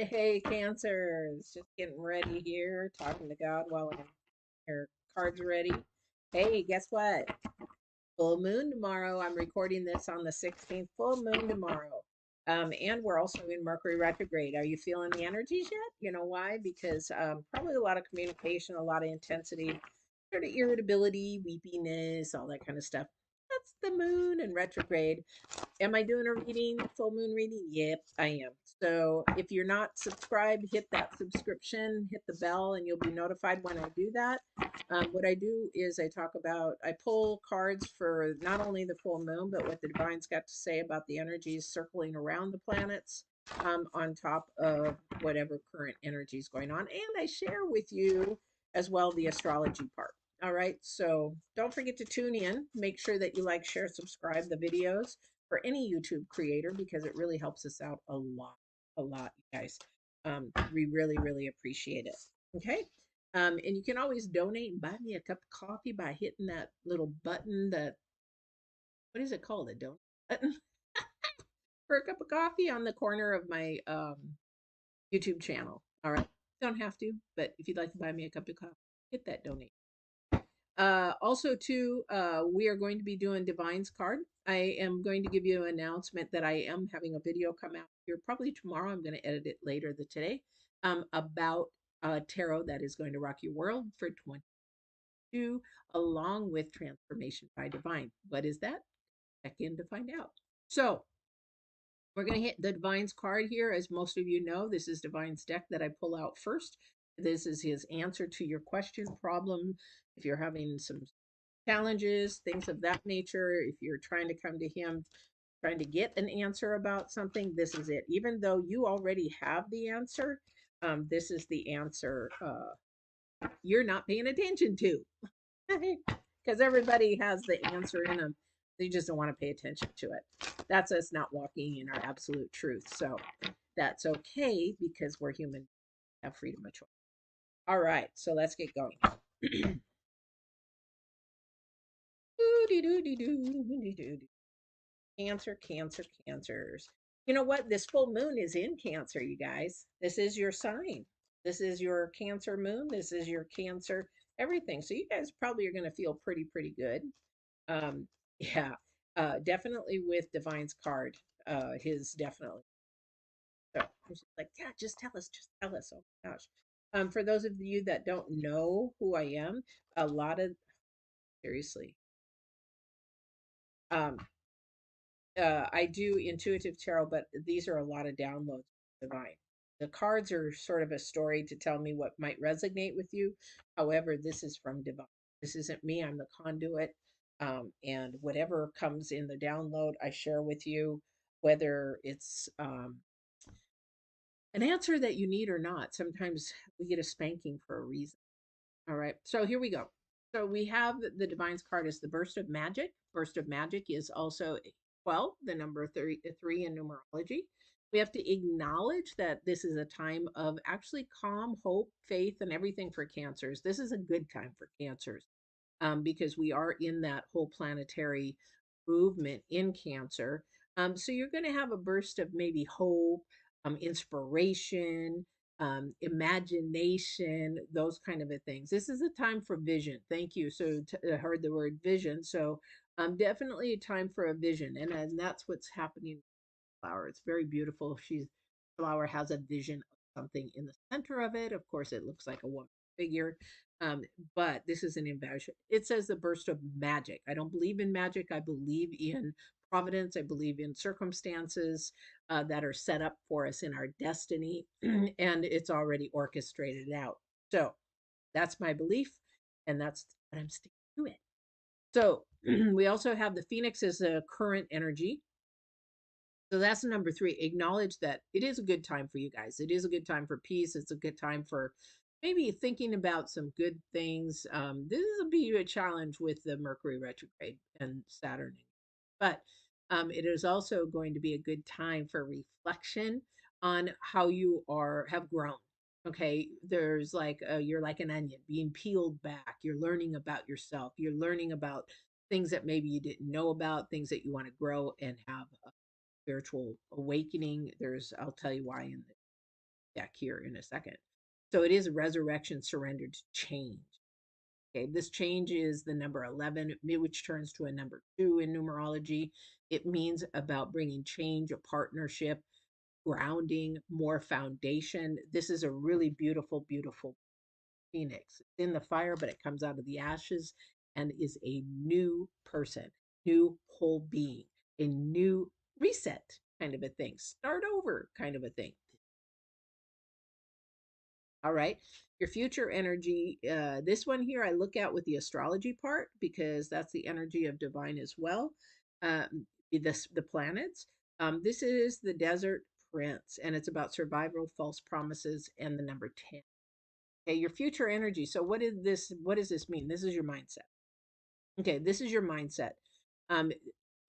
Hey, Cancers. Just getting ready here, talking to God while I'm your cards ready. Hey, guess what? Full moon tomorrow. I'm recording this on the 16th. Full moon tomorrow. And we're also in Mercury retrograde. Are you feeling the energies yet? You know why? Because probably a lot of communication, a lot of intensity, sort of irritability, weepiness, all that kind of stuff. That's the moon and retrograde. Am I doing a reading, full moon reading? Yep, I am. So if you're not subscribed, hit that subscription, hit the bell, and you'll be notified when I do that. What I do is I pull cards for not only the full moon, but what the divine's got to say about the energies circling around the planets on top of whatever current energy is going on. And I share with you as well the astrology part. All right, so don't forget to tune in. Make sure that you like, share, subscribe the videos for any YouTube creator because it really helps us out a lot, you guys. We really, really appreciate it. Okay. And you can always donate and buy me a cup of coffee by hitting that little button that, what is it called? A donate button for a cup of coffee on the corner of my YouTube channel. All right. Don't have to, but if you'd like to buy me a cup of coffee, hit that donate. Also, too, we are going to be doing Divine's card. I am going to give you an announcement that I am having a video come out here probably tomorrow. I'm going to edit it later today about tarot that is going to rock your world for 22, along with Transformation by Divine. What is that? Check in to find out. So, we're going to hit the Divine's card here. As most of you know, this is Divine's deck that I pull out first. This is his answer to your question, problem. If you're having some challenges, things of that nature, if you're trying to come to him, trying to get an answer about something, this is it. Even though you already have the answer, this is the answer you're not paying attention to. Because everybody has the answer in them. They just don't want to pay attention to it. That's us not walking in our absolute truth. So that's okay because we're human, have freedom of choice. All right, so let's get going. Cancer, Cancer, Cancers. You know what? This full moon is in Cancer, you guys. This is your sign. This is your Cancer moon. This is your Cancer everything. So you guys probably are going to feel pretty good. Yeah, definitely with Divine's card. His definitely. So I'm just like, yeah, just tell us, just tell us. Oh my gosh. For those of you that don't know who I am, a lot of seriously, um, I do intuitive tarot, but these are a lot of downloads of Divine. The cards are sort of a story to tell me what might resonate with you. However, this is from Divine. This isn't me. I'm the conduit. And whatever comes in the download, I share with you, whether it's an answer that you need or not. Sometimes we get a spanking for a reason. All right. So here we go. So we have the Divine's card is the burst of magic. Burst of magic is also 12, the number 3 in numerology. We have to acknowledge that this is a time of actually calm, hope, faith, and everything for cancers. This is a good time for cancers because we are in that whole planetary movement in Cancer. So you're going to have a burst of maybe hope, inspiration, imagination, those kind of things. This is a time for vision. Thank you. So I heard the word vision. So definitely a time for a vision, and that's what's happening. Flower. It's very beautiful. She's flower has a vision of something in the center of it. Of course, it looks like a woman figure. But this is an invasion. It says the burst of magic. I don't believe in magic. I believe in providence. I believe in circumstances that are set up for us in our destiny, and it's already orchestrated out. So that's my belief, and that's what I'm sticking to it. So we also have the Phoenix as a current energy. So that's number 3. Acknowledge that it is a good time for you guys. It is a good time for peace. It's a good time for maybe thinking about some good things. This will be a challenge with the Mercury retrograde and Saturn, but it is also going to be a good time for reflection on how you are have grown. Okay, there's like you're like an onion being peeled back. You're learning about yourself. You're learning about things that maybe you didn't know about, things that you want to grow and have spiritual awakening. I'll tell you why in back here in a second. So it is resurrection, surrender to change. Okay, this change is the number 11, which turns to a number 2 in numerology. It means about bringing change, a partnership, grounding, more foundation. This is a really beautiful, beautiful phoenix. It's in the fire, but it comes out of the ashes and is a new person, new whole being, a new reset kind of a thing, start over kind of a thing. All right. Your future energy, this one here I look at with the astrology part because that's the energy of divine as well. The planets. This is the desert prince, and it's about survival, false promises, and the number 10. Okay, your future energy. So what does this mean? This is your mindset. Okay, this is your mindset. Um,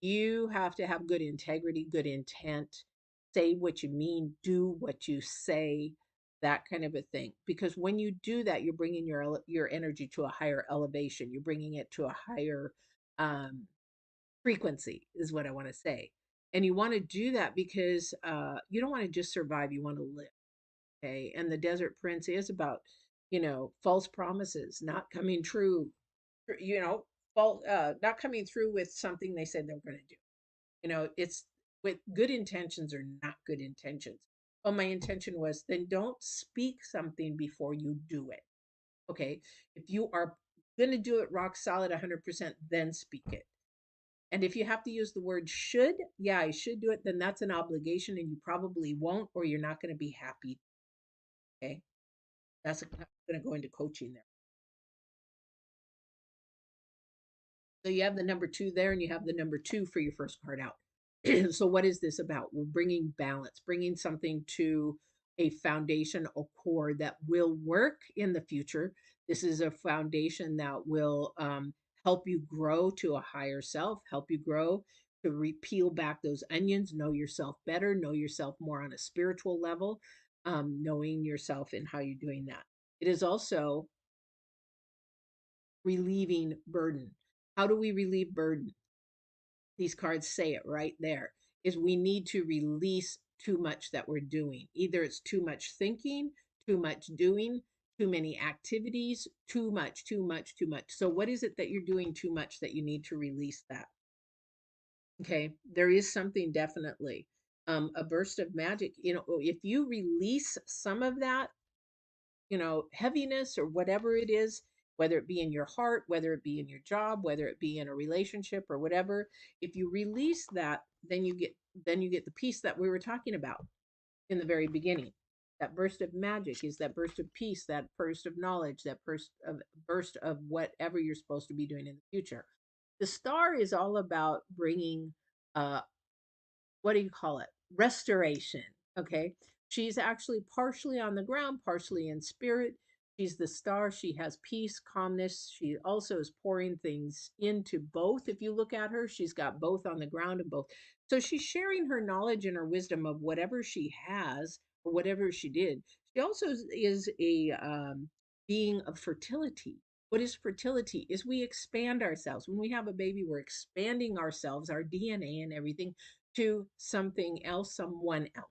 you have to have good integrity, good intent, say what you mean, do what you say, that kind of a thing. Because when you do that, you're bringing your energy to a higher elevation. You're bringing it to a higher um, frequency, is what I want to say. And you want to do that because you don't want to just survive. You want to live. Okay, and the Desert Prince is about false promises not coming true, you know not coming through with something they said they're going to do. It's with good intentions or not good intentions. Oh, my intention was, then don't speak something before you do it. Okay, if you are going to do it rock solid 100%, then speak it. And if you have to use the word should, yeah, I should do it, then that's an obligation and you probably won't, or you're not going to be happy. Okay, that's going to go into coaching there. So you have the number 2 there, and you have the number 2 for your first card out. So what is this about? Well, bringing balance, bringing something to a foundation, a core that will work in the future. This is a foundation that will help you grow to a higher self, help you grow to peel back those onions, know yourself better, know yourself more on a spiritual level, knowing yourself and how you're doing that. It is also relieving burden. How do we relieve burden? These cards say it right there, is we need to release too much that we're doing. Either it's too much thinking, too much doing, too many activities, too much, too much, too much. So what is it that you're doing too much that you need to release that? Okay, there is something definitely. A burst of magic, if you release some of that, heaviness or whatever it is, whether it be in your heart, whether it be in your job, whether it be in a relationship or whatever, if you release that, then you get the peace that we were talking about in the very beginning. That burst of magic is that burst of peace, that burst of knowledge, that burst of whatever you're supposed to be doing in the future. The star is all about bringing uh, what do you call it? Restoration. Okay. She's actually partially on the ground, partially in spirit. She's the star. She has peace, calmness. She also is pouring things into both. If you look at her, she's got both on the ground and both. So she's sharing her knowledge and her wisdom of whatever she has or whatever she did. She also is a being of fertility. What is fertility? Is we expand ourselves. When we have a baby, we're expanding ourselves, our DNA and everything to something else, someone else.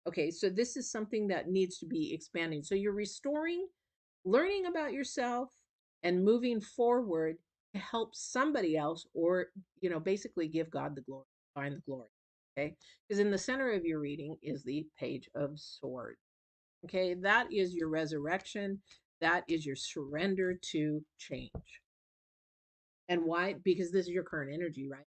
Okay, so this is something that needs to be expanding. So you're restoring, learning about yourself, and moving forward to help somebody else, or basically give God the glory, find the glory. Okay, because in the center of your reading is the Page of Swords. Okay, that is your resurrection. That is your surrender to change. And why? Because this is your current energy, right?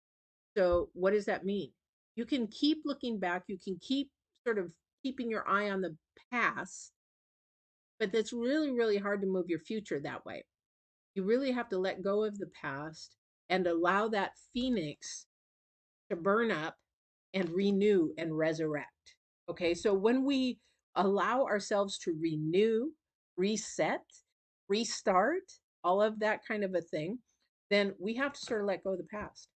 So, what does that mean? You can keep looking back, you can keep sort of keeping your eye on the past, but that's really, really hard to move your future that way. You really have to let go of the past and allow that phoenix to burn up and renew and resurrect. Okay, so when we allow ourselves to renew, reset, restart, all of that kind of a thing, then we have to sort of let go of the past.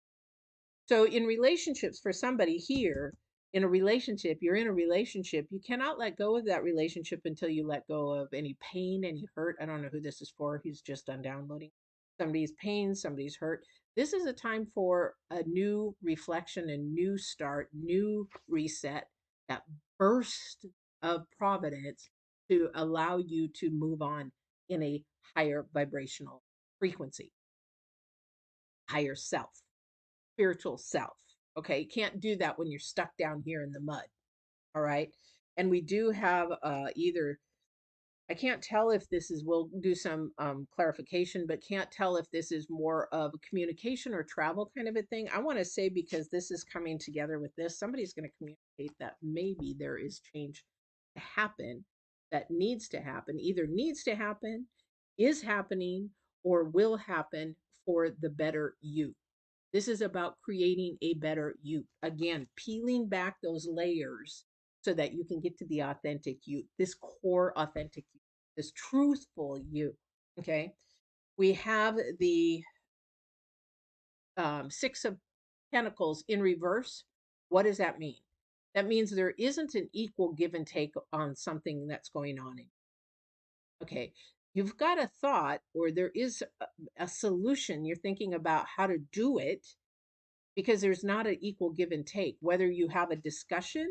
So in relationships, for somebody here, in a relationship, you're in a relationship, you cannot let go of that relationship until you let go of any pain, any hurt. I don't know who this is for. He's just done downloading. Somebody's pain, somebody's hurt. This is a time for a new reflection, a new start, new reset, that burst of providence to allow you to move on in a higher vibrational frequency, higher self, spiritual self. Okay. You can't do that when you're stuck down here in the mud. All right. And we do have either, I can't tell if this is, we'll do some clarification, but can't tell if this is more of a communication or travel kind of a thing. I want to say, because this is coming together with this, somebody's going to communicate that maybe there is change to happen that needs to happen, either needs to happen, is happening, or will happen for the better you. This is about creating a better you. Again, peeling back those layers so that you can get to the authentic you, this core authentic you, this truthful you. Okay. We have the Six of Pentacles in reverse. What does that mean? That means there isn't an equal give and take on something that's going on. Okay. You've got a thought, or there is a solution. You're thinking about how to do it, because there's not an equal give and take. Whether you have a discussion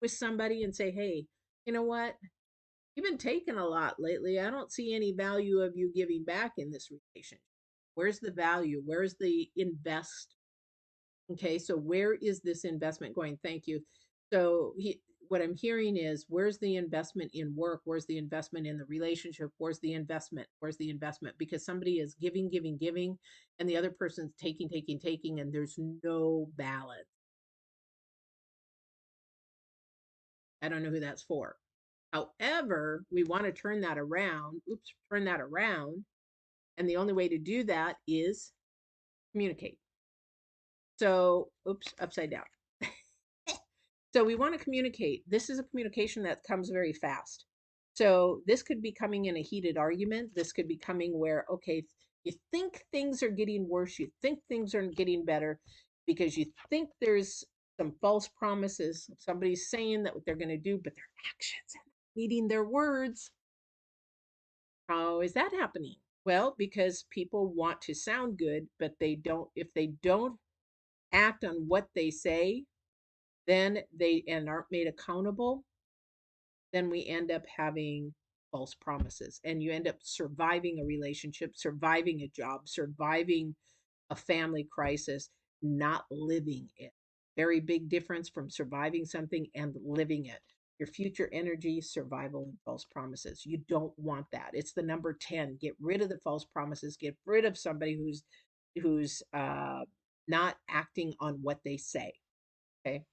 with somebody and say, hey, you know what? You've been taking a lot lately. I don't see any value of you giving back in this relationship. Where's the value? Where's the invest? Okay, so where is this investment going? Thank you. So what I'm hearing is, where's the investment in work? Where's the investment in the relationship? Where's the investment? Where's the investment? Because somebody is giving, giving, giving, and the other person's taking, taking, taking, and there's no balance. I don't know who that's for. However, we want to turn that around. Oops, turn that around. And the only way to do that is communicate. So, oops, upside down. So we want to communicate. This is a communication that comes very fast. So this could be coming in a heated argument. This could be coming where, okay, you think things are getting worse. You think things are getting better because you think there's some false promises. Somebody's saying that what they're going to do, but their actions and meeting their words. How is that happening? Well, because people want to sound good, but they don't, if they don't act on what they say, then they and aren't made accountable, then we end up having false promises, and you end up surviving a relationship, surviving a job, surviving a family crisis, not living it. Very big difference from surviving something and living it. Your future energy, survival, and false promises. You don't want that. It's the number 10. Get rid of the false promises. Get rid of somebody who's not acting on what they say. Okay.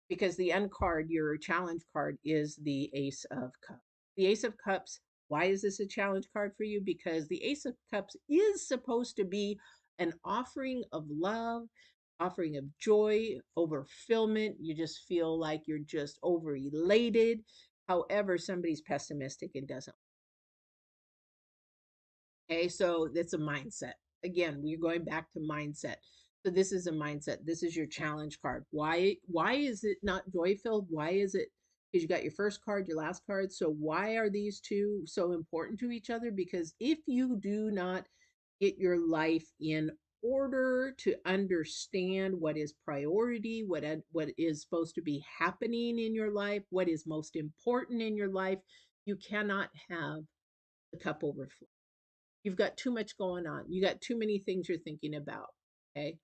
Because the end card, your challenge card, is the Ace of Cups. The Ace of Cups, why is this a challenge card for you? Because the Ace of Cups is supposed to be an offering of love, offering of joy, fulfillment. You just feel like you're just over elated. However, somebody's pessimistic and doesn't. Okay, so that's a mindset. Again, we're going back to mindset. So this is a mindset. This is your challenge card. Why is it not joy filled? Why is it, because you got your first card, your last card. So why are these two so important to each other? Because if you do not get your life in order to understand what is priority, what is supposed to be happening in your life, what is most important in your life, you cannot have the cup overflow. You've got too much going on. You got too many things you're thinking about. Okay.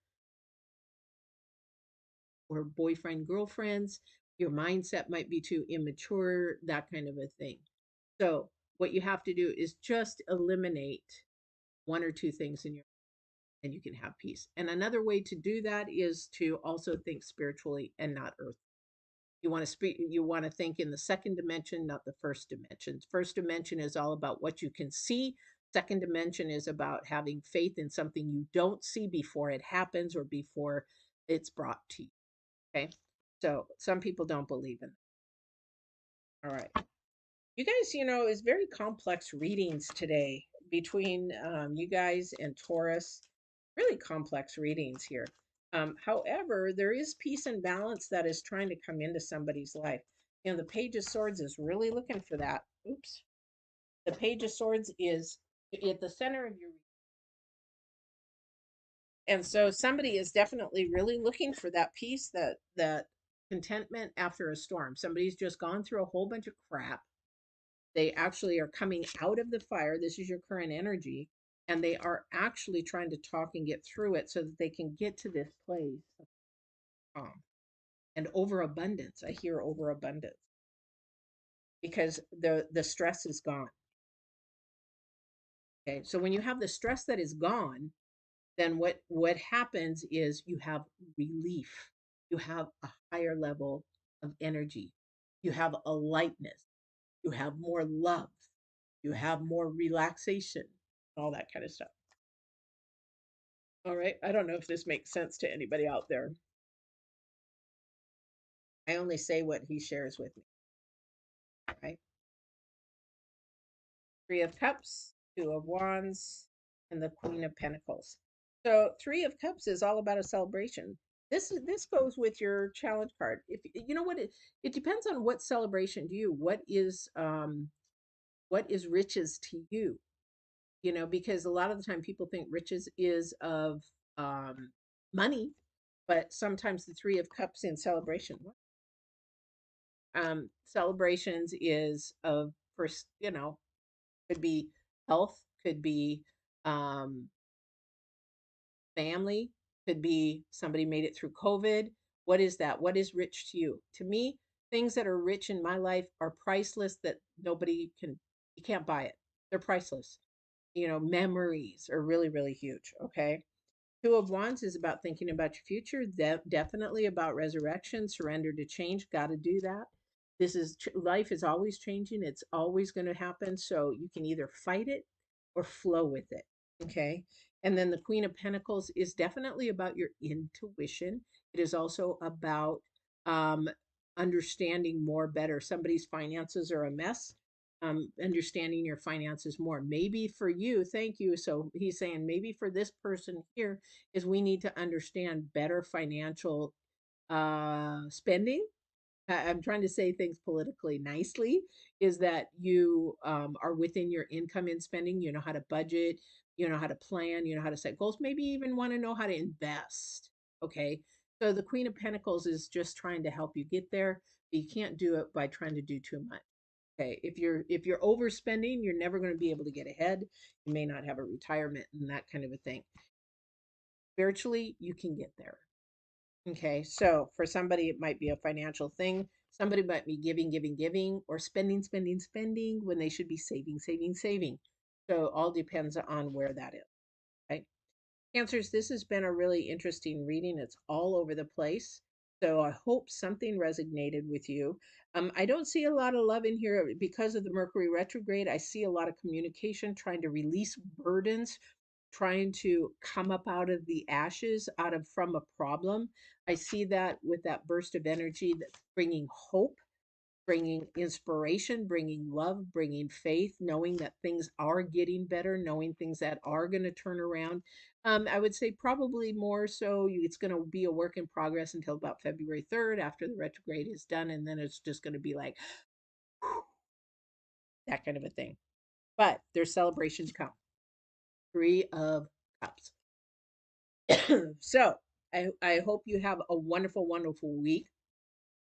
Or boyfriend, girlfriends. Your mindset might be too immature, that kind of a thing. So, what you have to do is just eliminate one or two things in your, and you can have peace. And another way to do that is to also think spiritually and not earth. You want to think in the second dimension, not the first dimension. First dimension is all about what you can see. Second dimension is about having faith in something you don't see before it happens or before it's brought to you. Okay. So some people don't believe in that. All right. You guys, it's very complex readings today between you guys and Taurus. Really complex readings here. However, there is peace and balance that is trying to come into somebody's life. The Page of Swords is really looking for that. Oops. The Page of Swords is at the center of your, and so somebody is definitely really looking for that peace, that contentment after a storm. Somebody's just gone through a whole bunch of crap. They actually are coming out of the fire. This is your current energy. And they are actually trying to talk and get through it so that they can get to this place of calm and overabundance. I hear overabundance because the stress is gone. Okay. So when you have the stress that is gone, then what happens is you have relief. You have a higher level of energy. You have a lightness. You have more love. You have more relaxation, all that kind of stuff. All right. I don't know if this makes sense to anybody out there. I only say what he shares with me. Right. Three of Cups, Two of Wands, and the Queen of Pentacles. So Three of Cups is all about a celebration. This goes with your challenge card. If you know what it depends on what celebration to you. What is riches to you? You know, because a lot of the time people think riches is of um money, but sometimes the Three of Cups in celebration. Celebrations is of first, you know, could be health, could be um, family, could be somebody made it through COVID. What is that? What is rich to you? To me, things that are rich in my life are priceless that nobody can, you can't buy it. They're priceless. You know, memories are really, really huge. Okay. Two of Wands is about thinking about your future, definitely about resurrection, surrender to change. Got to do that. This is life is always changing. It's always going to happen. So you can either fight it or flow with it. Okay. And then the Queen of Pentacles is definitely about your intuition. It is also about um, understanding more better. Somebody's finances are a mess. Understanding your finances more. Maybe for you, thank you. So he's saying maybe for this person here is we need to understand better financial spending. I'm trying to say things politically nicely, is that you are within your income and spending. You know how to budget, you know how to plan, you know how to set goals, maybe even want to know how to invest. Okay. So the Queen of Pentacles is just trying to help you get there, but you can't do it by trying to do too much. Okay. If you're overspending, you're never going to be able to get ahead. You may not have a retirement and that kind of a thing. Spiritually, you can get there. Okay, so for somebody, it might be a financial thing. Somebody might be giving, giving, giving, or spending, spending, spending when they should be saving, saving, saving. So all depends on where that is, right? Cancers, this has been a really interesting reading. It's all over the place. So I hope something resonated with you. I don't see a lot of love in here because of the Mercury retrograde. I see a lot of communication, trying to release burdens, trying to come up out of the ashes, out of from a problem. I see that with that burst of energy that's bringing hope, bringing inspiration, bringing love, bringing faith, knowing that things are getting better, knowing things that are going to turn around. I would say probably more so it's going to be a work in progress until about February 3rd after the retrograde is done. And then it's just going to be like that kind of a thing. But there's celebrations come. Three of Cups. So I hope you have a wonderful, wonderful week.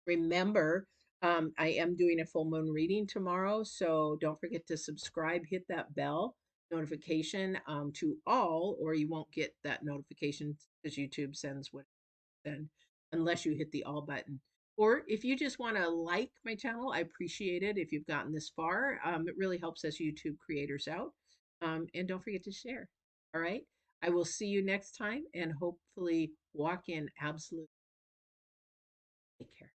Remember, I am doing a full moon reading tomorrow, so don't forget to subscribe, hit that bell notification to all, or you won't get that notification because YouTube sends what it sends unless you hit the all button. Or if you just want to like my channel, I appreciate it. If you've gotten this far, it really helps us YouTube creators out. And don't forget to share. All right. I will see you next time and hopefully walk in absolute. Take care.